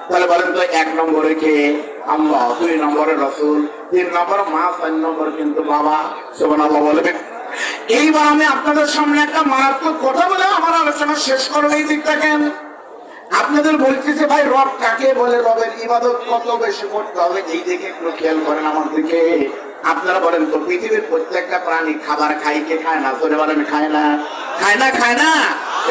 তাহলে বলেন তো, 1 নম্বরে কে? আল্লাহ, 2 নম্বরে রাসূল, 3 নম্বর মা, 4 নম্বর কিন্তু বাবা। সুবহানাল্লাহ বলবেন। এইবার আমি আপনাদের সামনে একটা মারাত্মক কথা বলে আমার আলোচনা শেষ করব। এই দিক দেখেন, আপনাদের বলতেছে ভাই রব কাকে বলে, রবের ইবাদত কত বেশি করতে হবে, এই দিকে একটু খেয়াল করেন আমার দিকে। আপনারা বলেন তো, পৃথিবীর প্রত্যেকটা প্রাণী খাবার খায়, কে খায় না? জোরে বলেন, খায় না? খায় না? খায় না?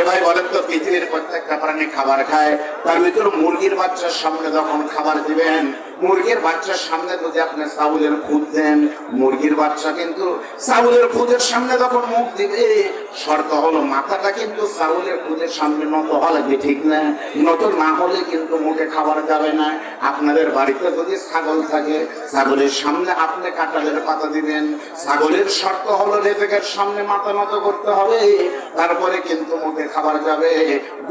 ভাই বলেন তো, পৃথিবীর প্রত্যেকটা প্রাণী খাবার খায়। তার ভিতর মুরগির বাচ্চার সামনে যখন খাবার দিবেন, মুরগির বাচ্চার সামনে যদি আপনি চাউলের খুদ দেন, মুরগির বাচ্চা কিন্তু চাউলের খুদের সামনে যখন মুখ দিবে, শর্ত হলো মাথাটা কিন্তু চাউলের খুদের সামনে নত হওয়া লাগবে, ঠিক না? নত না হলে কিন্তু মুখে খাবার যাবে না। আপনাদের বাড়িতে যদি ছাগল থাকে, ছাগলের সামনে আপনি কাঁঠালের পাতা দিবেন, ছাগলের শর্ত হলো রেজেকের সামনে মাথা নত করতে হবে, তারপরে কিন্তু মুখে খাবার যাবে।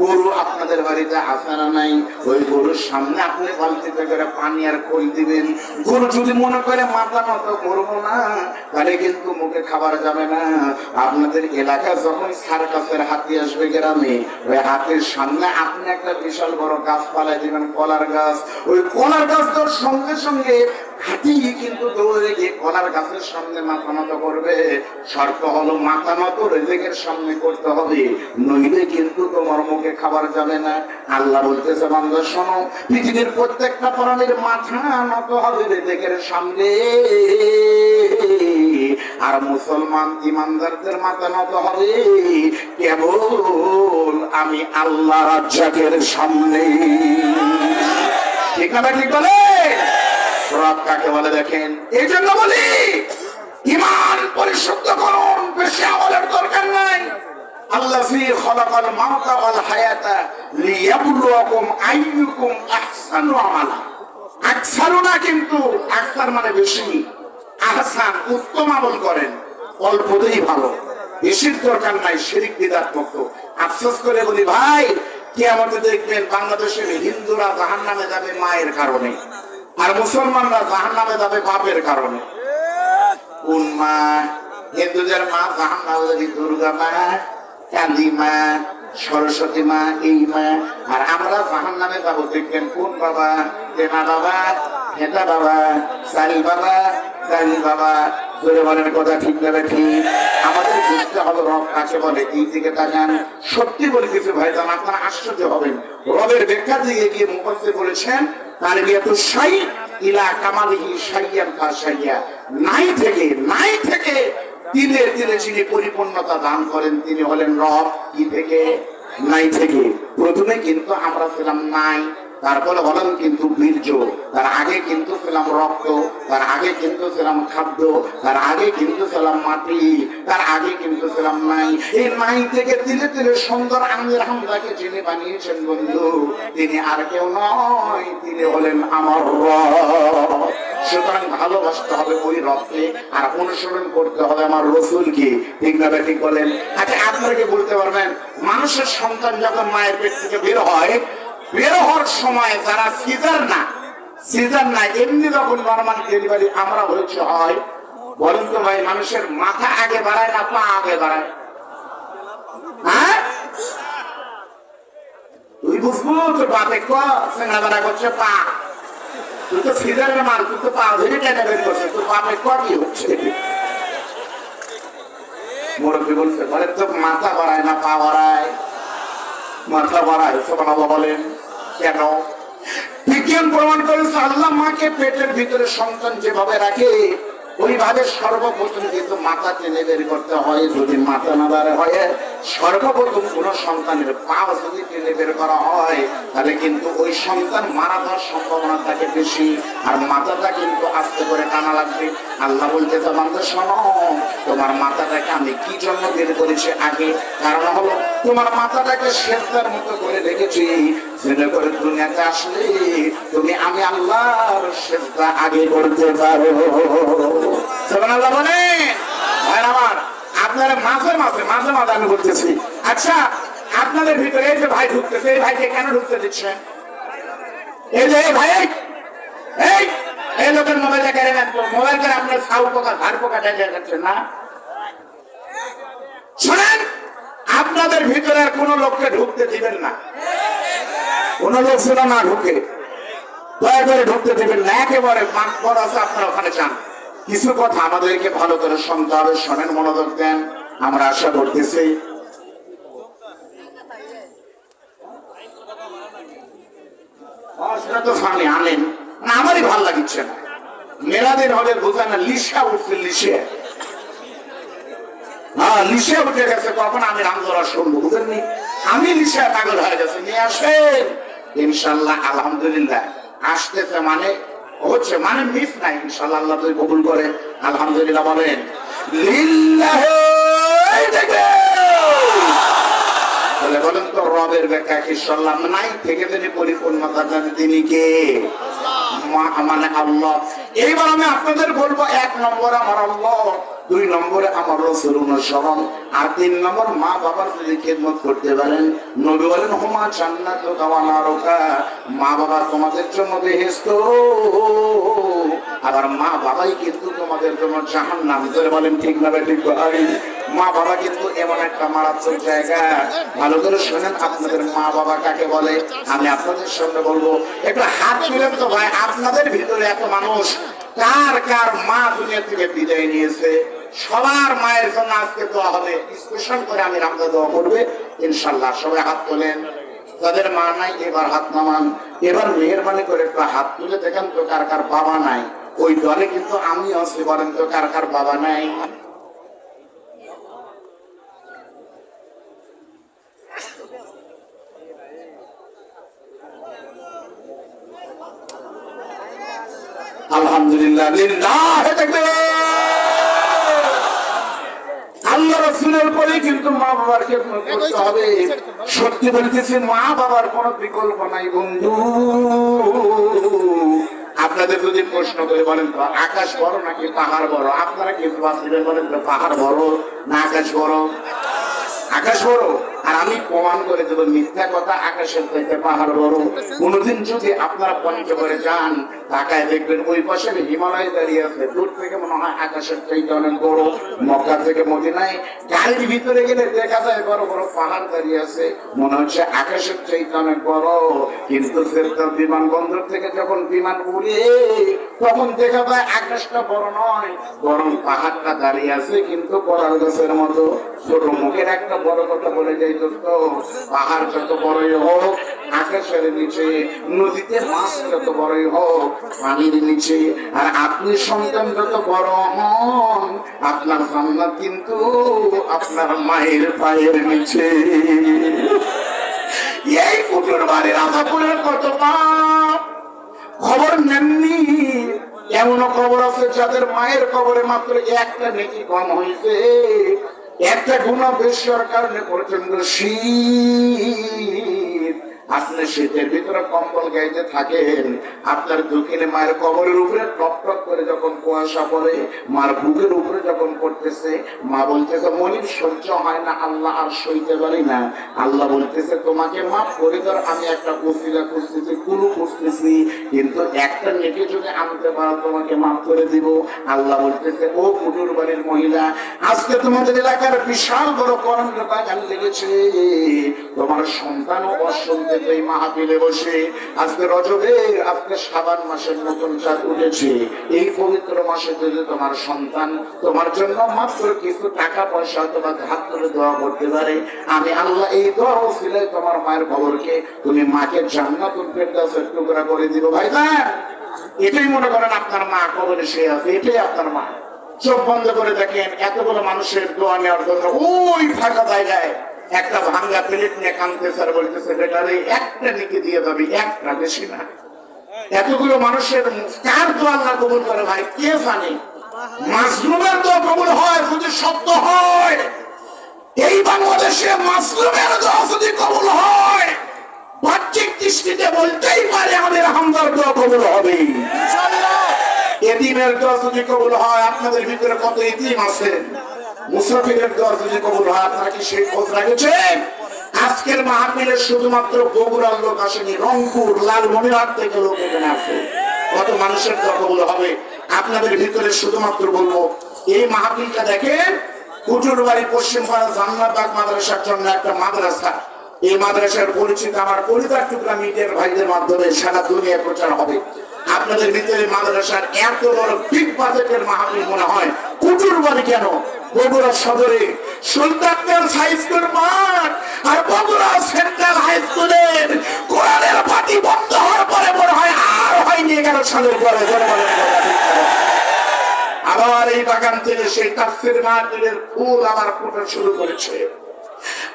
গরু আপনাদের বাড়িতে আছে না নাই? ওই গরুর সামনে আপনি বালতিতে করে পানি আর খোল দিবেন। গরু যদি মনে করে মাথা নত করবো না, তাহলে কিন্তু মুখে খাবার যাবে না। আপনাদের এলাকায় যখন সার্কাসের হাতি আসবে গ্রামে, ওই হাতির সামনে আপনি একটা বিশাল বড় গাছ পালাই দিবেন, কলার গাছ। ওই কলার গাছ তোর সঙ্গে সঙ্গে হাতি কিন্তু দৌড়ে গিয়ে কলার গাছের সামনে মাথা নত করবে। শর্ত হলো মাথা নত রেজেকের সামনে করতে হবে, নইলে কিন্তু তোমার মুখে খাবার যাবে না। আল্লাহ বলতেছে, বান্দা শোনো, পৃথিবীর প্রত্যেকটা প্রাণীর মাথা নত হবে রেজেকের সামনে, আর মুসলমান ইমানদারদের মাথা নত হবে কেবল আমি আল্লাহ রাজ্জাকের সামনে। ঠিক না? ঠিক বলে? রব কাকে বলে দেখেন। এই জন্য বলি, ঈমান পরিশুদ্ধ করুন, বেশি আমলের দরকার নাই। আল্লাযী খালাকাল মাউতা ওয়াল হায়াতা লিয়াবলুয়াকুম আইয়ুকুম আহসানু আমালা। আকসারু না, কিন্তু আকসার মানে বেশি, আহসান উত্তম আমল করেন। অল্পতেই ভালো, বেশির দরকার নাই, শিরক বিদআত মুক্ত। আফসোস করে বলি ভাই, কিয়ামতে দেখবেন বাংলাদেশের হিন্দুরা জাহান্নামে যাবে মায়ের কারণে, আর মুসলমানরা জাহান্নামে যাবে বাপের কারণে। কোন মা? হিন্দুদের মা জাহান্নামে যাবে দুর্গা মা, কালী মা, সরস্বতী মা, এই মা। আর আমরা জাহান্নামে যাবো দেখবেন কোন বাবা? তেনা বাবা, হেটা বাবা, সারি বাবা, কালী বাবা। জোরে বলেন কথা ঠিক না ঠিক? আমাদের বুঝতে হবে রব কাকে বলে। এই দিকে তাকান। সত্যি বলতেছি ভাই, আপনারা আশ্চর্য হবেন। রবের ব্যাখ্যা দিয়ে গিয়ে মুফাসসির বলেছেন, তারবিয়াতু শাই ইলা কামালিহি শাইয়ান ফাশাইয়া। নাই থেকে দিনের দিনে যিনি পরিপূর্ণতা দান করেন, তিনি হলেন রব। কি থেকে? নাই থেকে। প্রথমে কিন্তু আমরা ছিলাম নাই, তারপরে হলাম কিন্তু বীর্য, তার আগে কিন্তু ছিলাম রক্ত, তার আগে কিন্তু ছিলাম খাদ্য, তার আগে কিন্তু ছিলাম মাটি, তার আগে কিন্তু ছিলাম নাই। এই নাই থেকে ধীরে ধীরে সুন্দর আমির হামজাকে যিনি বানিয়েছেন বন্ধু, তিনি আর কেউ নয়, তিনি হলেন আমার রব। সুতরাং ভালোবাসতে হবে ওই রবকে, আর অনুসরণ করতে হবে আমার রসুলকে। ঠিক না? ঠিক বলেন? আচ্ছা, আপনারা কি বলতে পারবেন, মানুষের সন্তান যখন মায়ের পেট থেকে বের হয়, বের হওয়ার সময় যারা সিজার না এমনি যখন নরমাল ডেলিভারি আমরা হয়েছে হয়, বলেন তো ভাই, মানুষের মাথা আগে বাড়ায় না পা আগে বাড়ায়? হ্যাঁ, তুই বুঝবো তোর বাপে চেঙ্গা বাড়া করছে পা, তুই তো সিজারের মাল, তুই তো পা ধরে টেনে বের করছে, তোর বাপে কি হচ্ছে? মুরব্বী বলছে, বলে তো মাথা বাড়ায় না পা বাড়ায়? মাথা বাড়ায়। সুবহানাল্লাহ বলেন। কেন? বিজ্ঞান প্রমাণ করেছে, আল্লাহ মাকে পেটের ভিতরে সন্তান যেভাবে রাখে, ওইভাবে সর্বপ্রথম কিন্তু মাথা টেনে বের করতে হয়। যদি মাথা না বের হয়, সর্বপ্রথম কোন সন্তানের পা যদি টেনে বের করা হয়, তাহলে কিন্তু ওই সন্তান মারা যাওয়ার সম্ভাবনা থাকে বেশি, আর মাথাটা কিন্তু আস্তে করে টানা লাগবে। আল্লাহ বলতে, বান্দা শোনো, তোমার মাথাটাকে আমি কি জন্য বের করেছি আগে? কারণ হলো তোমার মাথাটাকে সেজদার মতো করে রেখেছি, সেটা করে দুনিয়াতে আসলে তুমি আমি আল্লাহর সেজদা আগে করতে পারো। সুবহানাল্লাহ বলে। ভাইরা আমার, আপনারা মাঝে মাঝে আমি বলতেছি, আচ্ছা আপনাদের ভিতরে এই যে ভাই ঢুকতেছে, এই ভাইকে কেন ঢুকতে দিচ্ছেন? এই যে ভাই, এই লোকের মোবাইলটা কেড়ে নেন, মোবাইল করে আপনার সাউ পোকা ঘাড় পোকা ডেকে যাচ্ছেন না? শোনেন, আপনাদের ভিতরে আর কোন লোককে ঢুকতে দিবেন না। কোন লোক ছিল না ঢুকে, দয়া করে ঢুকতে দেবেন না, একেবারে মাতবর আছে, আপনারা ওখানে যান। কিছু কথা আমাদেরকে ভালো করে শুনতে হবে, শোনেন, মনোযোগ দেন। আমরা আশা করতেছি আনেন না, আমারই ভাল লাগিচ্ছে না। মেলাদিন হলে বোঝা না, লিসা উঠছে, লিসে লিসে উঠে গেছে, কখন আমি রামদরা শুনবো বুঝেননি, আমি লিসা পাগল হয়ে গেছে। নিয়ে আসেন ইনশাল্লাহ, আলহামদুলিল্লাহ আসতেছে মানে হচ্ছে, মানে মিস নাই ইনশাল্লাহ, আল্লাহ তুই কবুল করে। আলহামদুলিল্লাহ বলেন লিল্লাহি, বলেন তো রবের ব্যাখ্যা কি শুনলাম নাই থেকে তিনি পরিপূর্ণতা জানেন, তিনি কে? মানে আল্লাহ। এইবার আমি আপনাদের বলবো, 1 নম্বর আমার আল্লাহ, 2 নম্বরে আমার রাসূল অনুসরণ, আর 3 নম্বর মা বাবার যদি খেদমত করতে পারেন। নবী বলেন হুমা জান্নাতু ওয়া নারুকা, মা বাবা তোমাদের জন্য বেহেশত, আবার মা বাবাই কিন্তু তোমাদের জন্য জাহান্নাম। ধরে বলেন ঠিক না ঠিক? মা বাবা কিন্তু এমন একটা মারাত্মক জায়গা, ভালো করে শোনেন। আপনাদের মা বাবা কাকে বলে আমি আপনাদের সামনে বলবো, একটু হাত তুলেন তো ভাই। আপনাদের ভিতরে এত মানুষ, কার কার মা দুনিয়া থেকে বিদায় নিয়েছে? সবার মায়ের জন্য আজকে দোয়া হবে, স্পেশাল করে আমি রামদা দোয়া করবে ইনশাল্লাহ। সবাই হাত তোলেন, যাদের মা নাই এবার হাত নামান। এবার মেহেরবানি করে একটু হাত তুলে দেখেন তো কার কার বাবা নাই। ওই দলে কিন্তু আমি আছি, বলেন তো কার কার বাবা নাই? আলহামদুলিল্লাহ, আল্লাহ রাসূলের পরে কিন্তু মা বাবার খেদমত করতে হবে। সত্যি বলতেছি, মা বাবার কোনো বিকল্প নাই বন্ধু। আপনাদের যদি প্রশ্ন করে বলেন তো আকাশ বড় নাকি পাহাড় বড়, আপনারা কি জবাব দিবেন? বলেন তো পাহাড় বড় না আকাশ বড়? আকাশ বড়। আর আমি প্রমাণ করে দেব মিথ্যা কথা, আকাশের চাইতে পাহাড় বড়। কোনদিন যদি আপনারা পঞ্চগড়ে যান, তাকায় দেখবেন ওই পাশে হিমালয় দাঁড়িয়ে আছে, দূর থেকে মনে হয় আকাশের চাইতে অনেক বড়। মক্কা থেকে মদিনায় গাড়ির ভিতরে গেলে দেখা যায় বড় বড় পাহাড় দাঁড়িয়ে আছে, মনে হচ্ছে আকাশের চাইতে অনেক বড়। কিন্তু বিমানবন্দর থেকে যখন বিমান উড়ে, তখন দেখা যায় আকাশটা বড় নয়, বরং পাহাড়টা দাঁড়িয়ে আছে কিন্তু কলার গাছের মতো। ছোট মুখের একটা বড় কথা বলে যাই দোস্ত, পাহাড় যত বড়ই হোক আকাশের নিচে, নদীতে মাছ যত বড়ই হোক পানির নিচে, আর আপনি সন্তান যত বড় হন, আপনার জান্নাত কিন্তু আপনার মায়ের পায়ের নিচে। এই কুটুর বাড়ি রাধাপুরের কত পাপ খবর নেননি? এমনও খবর আছে যাদের মায়ের কবরে মাত্র একটা নেকি কম হয়েছে, একটা গুনাহ বেশি হওয়ার কারণে প্রচন্ড শীত। আপনি শীতের ভিতরে কম্বল গাইতে থাকেন, আপনার দক্ষিণে মায়ের কবরের উপরে টপ টপ করে যখন কুয়াশা পড়ে, মার বুকের উপরে যখন পড়তেছে, মা বলতেছে মনির সহ্য হয় না আল্লাহ, আর সইতে পারি না। আল্লাহ বলতেছে তোমাকে মাফ করে ধর, আমি একটা ওসিলা খুঁজতেছি, কুলু খুঁজতেছি, কিন্তু একটা নেকি যদি আনতে পারো তোমাকে মাফ করে দিব। আল্লাহ বলতেছে ও কুটুর বাড়ির মহিলা, আজকে তোমাদের এলাকার বিশাল বড় করোনা বাগান লেগেছে, তোমার সন্তানও অসন্তান এই মাহফিলে বসে আজকে রজবের, আজকে শাবান মাসের নতুন চাঁদ উঠেছে, এই পবিত্র মাসে যদি তোমার সন্তান তোমার জন্য মাত্র কিছু টাকা পয়সা তোমার হাত তুলে দোয়া করতে পারে, আমি আল্লাহ এই দোয়া ওসিলায় তোমার মায়ের খবরকে তুমি মাকে জান্নাতুল ফেরদাউসের টুকরা করে দিব। ভাই না, এটাই মনে করেন আপনার মা কবরে সে আছে, এটাই আপনার মা। চোখ বন্ধ করে দেখেন, এতগুলো মানুষের দোয়া নেওয়ার জন্য ওই ফাঁকা জায়গায় একটা ভাঙ্গা প্লেট নিয়ে কাঁদতেছে আর বলতেছে বেটারে একটা নিকে দিয়ে যাবি, একটা বেশি না। এতগুলো মানুষের কার দোয়া আল্লাহ কবুল করে ভাই কে জানে? মাসলুমের দোয়া কবুল হয় যদি সত্য হয়। এই বাংলাদেশে মাসলুমের দোয়া যদি কবুল হয়, বাহ্যিক দৃষ্টিতে বলতেই পারে আমাদের হামদার দোয়া কবুল হবে ইনশাআল্লাহ। এতিমের দোয়া যদি কবুল হয়, আপনাদের ভিতরে কত এতিম আছে, মুসাফিরের দোয়া যদি কবুল হয়, আপনারা কি সেই খোঁজ রাখেছেন? আজকের মাহফিলে শুধুমাত্র বগুড়ার লোক আসেনি, রংপুর, লালমনিরহাট থেকে লোক এখানে আসে। কত মানুষের দোয়া কবুল হবে আপনাদের ভিতরে। শুধুমাত্র বলবো এই মাহফিলটা দেখেন, কুটুর বাড়ি পশ্চিম পাড়া জান্নাত বাগ মাদ্রাসার জন্য একটা মাদ্রাসা, এই মাদ্রাসার পরিচিত আমার পরিবার টুকরা মিডিয়ার ভাইদের মাধ্যমে সারা দুনিয়া প্রচার হবে। আপনাদের ভিতরে মাদ্রাসার এত বড় বিগ বাজেটের মাহফিল মনে হয় কুটুর বাড়ি কেন? বগুড়া সদরে সুলতানগঞ্জ হাই স্কুল মাঠ আর বগুড়া সেন্ট্রাল হাই স্কুলের কোরআনের পাটি বন্ধ হওয়ার পরে মনে হয় আর হয়নি 11 সালের পরে। আবার এই বাগান থেকে সেই তাফসীর মাহফিলের ফুল আবার ফোটা শুরু করেছে।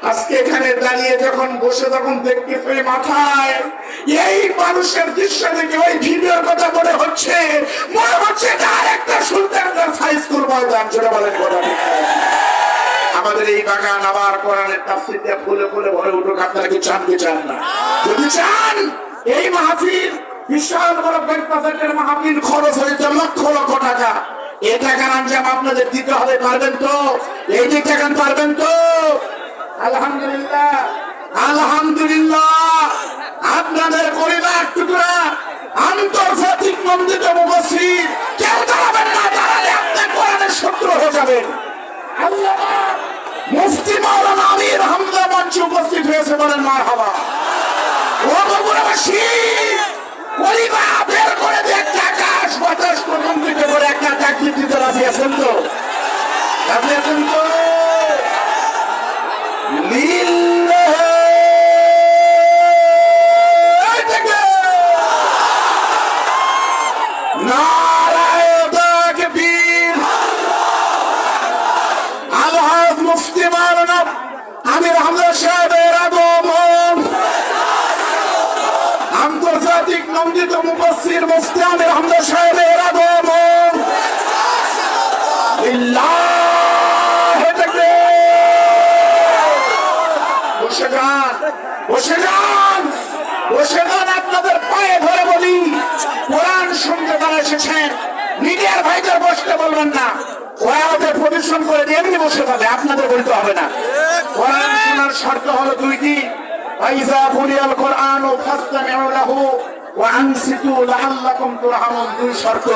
আজকে এখানে দাঁড়িয়ে যখন বসে তখন দেখতেছে মাথায় এই মানুষের দৃশ্য দেখে ওই ভিডিওর কথা মনে হচ্ছে তার একটা সুলতানগঞ্জ হাই স্কুল ময়দান। জোরে বলেন কথা ঠিক? আমাদের এই বাগান আবার কোরআনের তাফসীর দিয়ে ফুলে ফুলে ভরে উঠুক। আপনারা কি চান কি চান না? যদি চান এই মাহফিল বিশাল বড় বিগ বাজেটের মাহফিল, খরচ হয়েছে লক্ষ লক্ষ টাকা, এই টাকার আঞ্জাম আপনাদের দিতে হবে। পারবেন তো? এই যে টাকা পারবেন তো? আলহামদুলিল্লাহ, আলহামদুলিল্লাহ। আপনাদের পরিবার টুকরা আন্তর্জাতিক নন্দিত মুফাসসির কেউ দাঁড়াবেন না, দাঁড়ালে আপনি কোরআনের শত্রু হয়ে যাবেন। আল্লামা মুফতি মাওলানা আমির হামজা মঞ্চে উপস্থিত হয়েছে, বলেন মারহাবা। ও বগুড়াবাসী, পরিবার বের করে দেখ আকাশ বাতাস প্রথম দিকে করে একটা চাকরি দিতে রাজি আছেন তো? রাজি আছেন তো? আন্তর্জাতিক নন্দিত মুফাসসির মুফতি আমির হামজা সাহেবের আগমন। বসে যান, বসে যান, বসে যান। আপনাদের পায়ে ধরে বলি, কোরআন শুনতে তারা এসেছেন, মিডিয়ার ভাইদের বসতে বলবেন না। ওরা ওদের পরিশ্রম করে এমনি বসে যাবে, আপনাদের বলতে হবে না। কোরআন শোনার শর্ত হলো দুইটি। ফাইজা বুলিয়াল কোরআন ফাসতামিউ লাহু ওয়া আনসিতু লাআল্লাকুম তুরহামুন। দুই শর্ত।